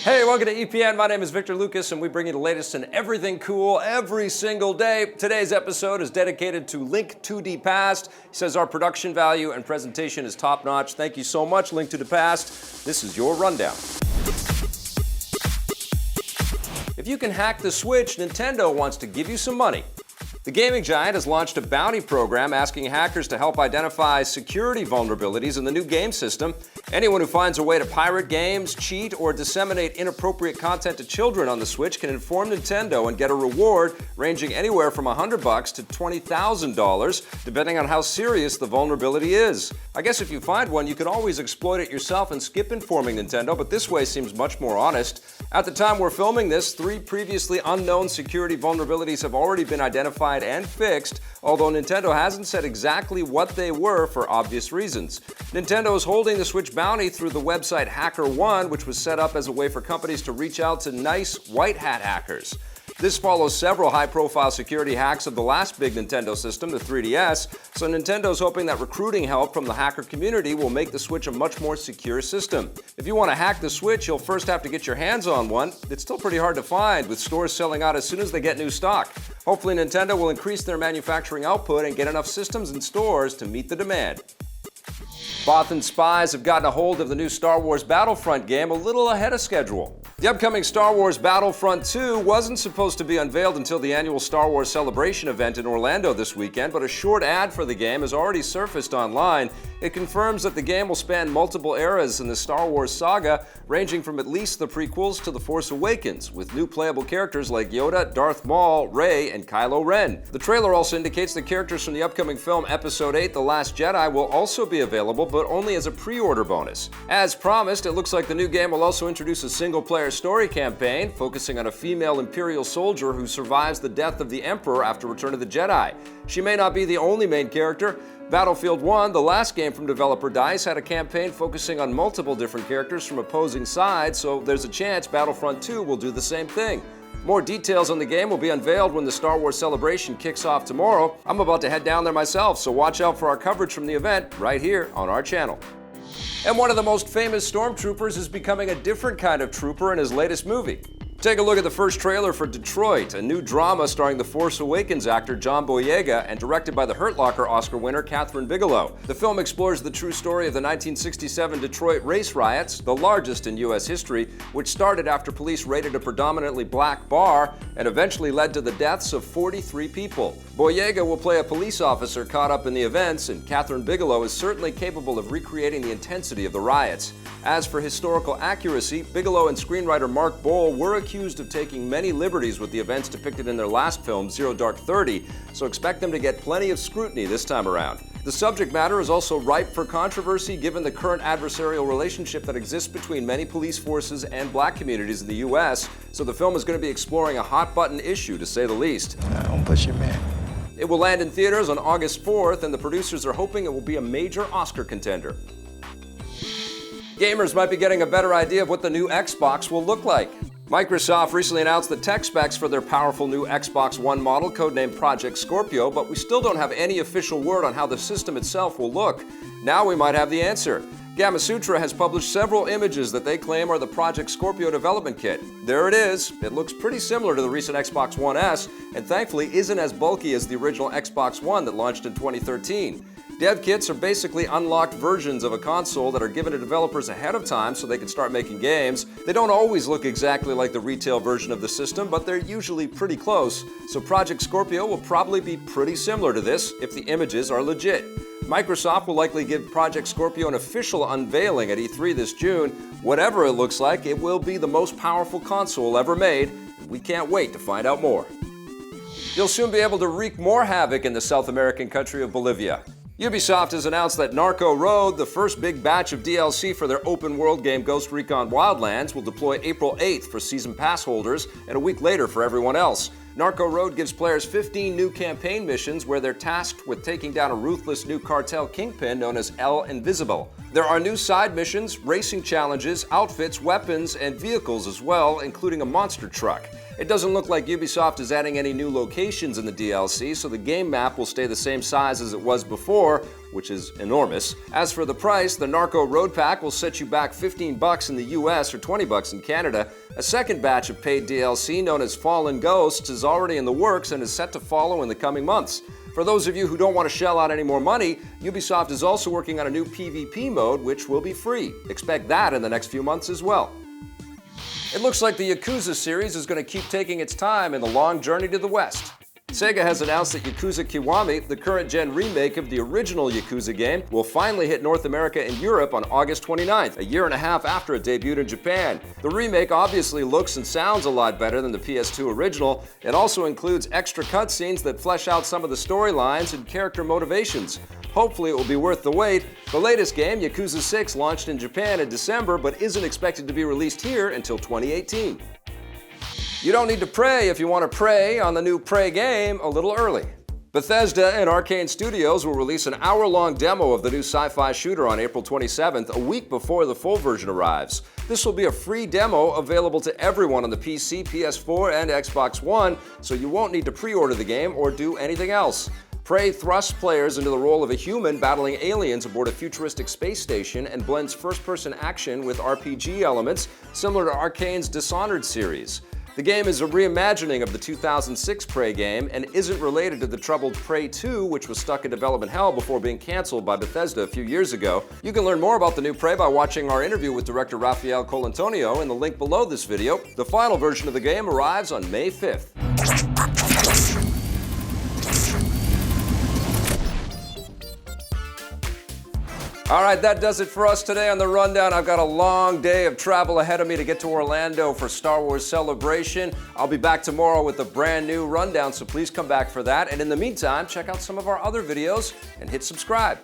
Hey, welcome to EPN. My name is Victor Lucas, and we bring you the latest in everything cool every single day. Today's episode is dedicated to Link to the Past. He says our production value and presentation is top-notch. Thank you so much, Link to the Past. This is your rundown. If you can hack the Switch, Nintendo wants to give you some money. The gaming giant has launched a bounty program asking hackers to help identify security vulnerabilities in the new game system. Anyone who finds a way to pirate games, cheat, or disseminate inappropriate content to children on the Switch can inform Nintendo and get a reward ranging anywhere from $100 to $20,000, depending on how serious the vulnerability is. I guess if you find one, you can always exploit it yourself and skip informing Nintendo, but this way seems much more honest. At the time we're filming this, 3 previously unknown security vulnerabilities have already been identified and fixed, although Nintendo hasn't said exactly what they were for obvious reasons. Nintendo is holding the Switch bounty through the website HackerOne, which was set up as a way for companies to reach out to nice white hat hackers. This follows several high-profile security hacks of the last big Nintendo system, the 3DS, so Nintendo's hoping that recruiting help from the hacker community will make the Switch a much more secure system. If you want to hack the Switch, you'll first have to get your hands on one. It's still pretty hard to find, with stores selling out as soon as they get new stock. Hopefully Nintendo will increase their manufacturing output and get enough systems in stores to meet the demand. Bothan spies have gotten a hold of the new Star Wars Battlefront game a little ahead of schedule. The upcoming Star Wars Battlefront 2 wasn't supposed to be unveiled until the annual Star Wars Celebration event in Orlando this weekend, but a short ad for the game has already surfaced online. It confirms that the game will span multiple eras in the Star Wars saga, ranging from at least the prequels to The Force Awakens, with new playable characters like Yoda, Darth Maul, Rey, and Kylo Ren. The trailer also indicates the characters from the upcoming film Episode 8, The Last Jedi, will also be available, but only as a pre-order bonus. As promised, it looks like the new game will also introduce a single-player story campaign focusing on a female Imperial soldier who survives the death of the Emperor after Return of the Jedi. She may not be the only main character. Battlefield 1, the last game from developer DICE, had a campaign focusing on multiple different characters from opposing sides, so there's a chance Battlefront 2 will do the same thing. More details on the game will be unveiled when the Star Wars Celebration kicks off tomorrow. I'm about to head down there myself, so watch out for our coverage from the event right here on our channel. And one of the most famous stormtroopers is becoming a different kind of trooper in his latest movie. Take a look at the first trailer for Detroit, a new drama starring The Force Awakens actor John Boyega and directed by the Hurt Locker Oscar winner Kathryn Bigelow. The film explores the true story of the 1967 Detroit race riots, the largest in U.S. history, which started after police raided a predominantly black bar and eventually led to the deaths of 43 people. Boyega will play a police officer caught up in the events, and Kathryn Bigelow is certainly capable of recreating the intensity of the riots. As for historical accuracy, Bigelow and screenwriter Mark Boal were accused of taking many liberties with the events depicted in their last film, Zero Dark 30, so expect them to get plenty of scrutiny this time around. The subject matter is also ripe for controversy given the current adversarial relationship that exists between many police forces and black communities in the U.S., so the film is going to be exploring a hot-button issue, to say the least. Don't push your man. It will land in theaters on August 4th, and the producers are hoping it will be a major Oscar contender. Gamers might be getting a better idea of what the new Xbox will look like. Microsoft recently announced the tech specs for their powerful new Xbox One model, codenamed Project Scorpio, but we still don't have any official word on how the system itself will look. Now we might have the answer. Gamasutra has published several images that they claim are the Project Scorpio development kit. There it is. It looks pretty similar to the recent Xbox One S, and thankfully isn't as bulky as the original Xbox One that launched in 2013. Dev kits are basically unlocked versions of a console that are given to developers ahead of time so they can start making games. They don't always look exactly like the retail version of the system, but they're usually pretty close, so Project Scorpio will probably be pretty similar to this if the images are legit. Microsoft will likely give Project Scorpio an official unveiling at E3 this June. Whatever it looks like, it will be the most powerful console ever made. We can't wait to find out more. You'll soon be able to wreak more havoc in the South American country of Bolivia. Ubisoft has announced that Narco Road, the first big batch of DLC for their open-world game Ghost Recon Wildlands, will deploy April 8th for Season Pass holders and a week later for everyone else. Narco Road gives players 15 new campaign missions where they're tasked with taking down a ruthless new cartel kingpin known as El Invisible. There are new side missions, racing challenges, outfits, weapons, and vehicles as well, including a monster truck. It doesn't look like Ubisoft is adding any new locations in the DLC, so the game map will stay the same size as it was before, which is enormous. As for the price, the Narco Road Pack will set you back $15 in the US or $20 in Canada. A second batch of paid DLC known as Fallen Ghosts is already in the works and is set to follow in the coming months. For those of you who don't want to shell out any more money, Ubisoft is also working on a new PvP mode which will be free. Expect that in the next few months as well. It looks like the Yakuza series is going to keep taking its time in the long journey to the West. Sega has announced that Yakuza Kiwami, the current-gen remake of the original Yakuza game, will finally hit North America and Europe on August 29th, a year and a half after it debuted in Japan. The remake obviously looks and sounds a lot better than the PS2 original. It also includes extra cutscenes that flesh out some of the storylines and character motivations. Hopefully it will be worth the wait. The latest game, Yakuza 6, launched in Japan in December but isn't expected to be released here until 2018. You don't need to pray if you want to prey on the new Prey game a little early. Bethesda and Arcane Studios will release an hour-long demo of the new sci-fi shooter on April 27th, a week before the full version arrives. This will be a free demo available to everyone on the PC, PS4, and Xbox One, so you won't need to pre-order the game or do anything else. Prey thrusts players into the role of a human battling aliens aboard a futuristic space station and blends first-person action with RPG elements similar to Arcane's Dishonored series. The game is a reimagining of the 2006 Prey game and isn't related to the troubled Prey 2, which was stuck in development hell before being canceled by Bethesda a few years ago. You can learn more about the new Prey by watching our interview with director Rafael Colantonio in the link below this video. The final version of the game arrives on May 5th. All right, that does it for us today on The Rundown. I've got a long day of travel ahead of me to get to Orlando for Star Wars Celebration. I'll be back tomorrow with a brand new Rundown, so please come back for that. And in the meantime, check out some of our other videos and hit subscribe.